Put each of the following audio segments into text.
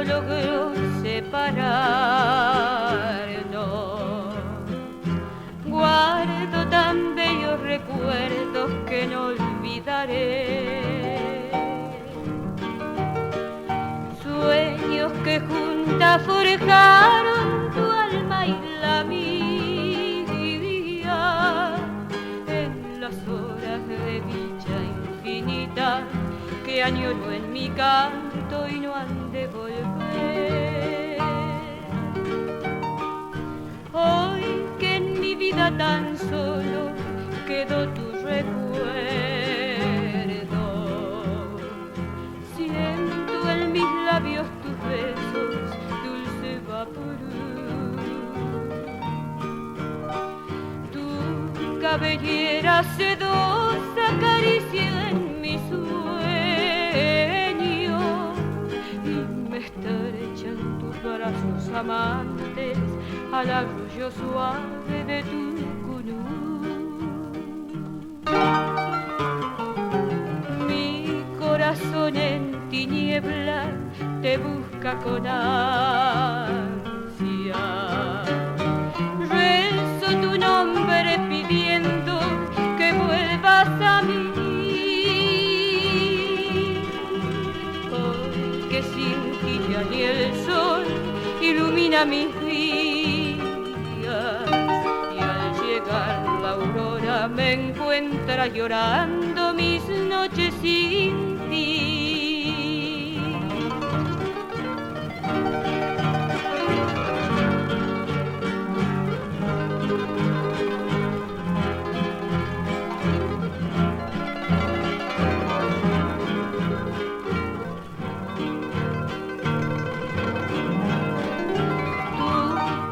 no logró separarnos. Guardo tan bellos recuerdos que no olvidaré. Sueños que juntas forjaron tu alma y la mía en las horas de dicha infinita que añoro en mi canto y no han de volver. Hoy que en mi vida tan solo quedó tu recuerdo, siento en mis labios tus besos, dulce vaporú. Tu cabellera sedosa acaricia en mi sueño y me estrechan tus brazos amantes al arrullo suave de tu cunú. Mi corazón en tiniebla te busca con ansia. Rezo tu nombre pidiendo que vuelvas a mí. Hoy que sin ti ya ni el sol ilumina mis días y al llegar la aurora me encuentra llorando mis noches sin ti.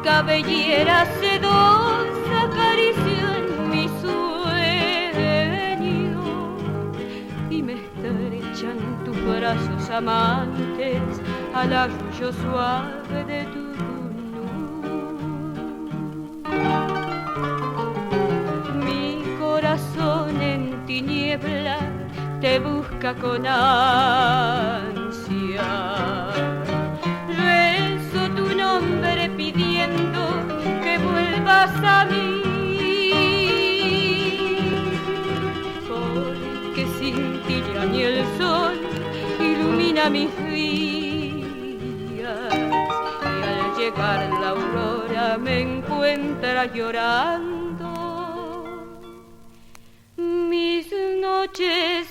Cabellera sedosa acarició en mi sueño y me estrechan tus brazos amantes al arrullo suave de tu cunú. Mi corazón en tiniebla te busca con ansia. Rezo tu nombre pidiendo que vuelvas a mí, porque sin ti ya ni el sol ilumina mis días y al llegar la aurora me encuentra llorando mis noches.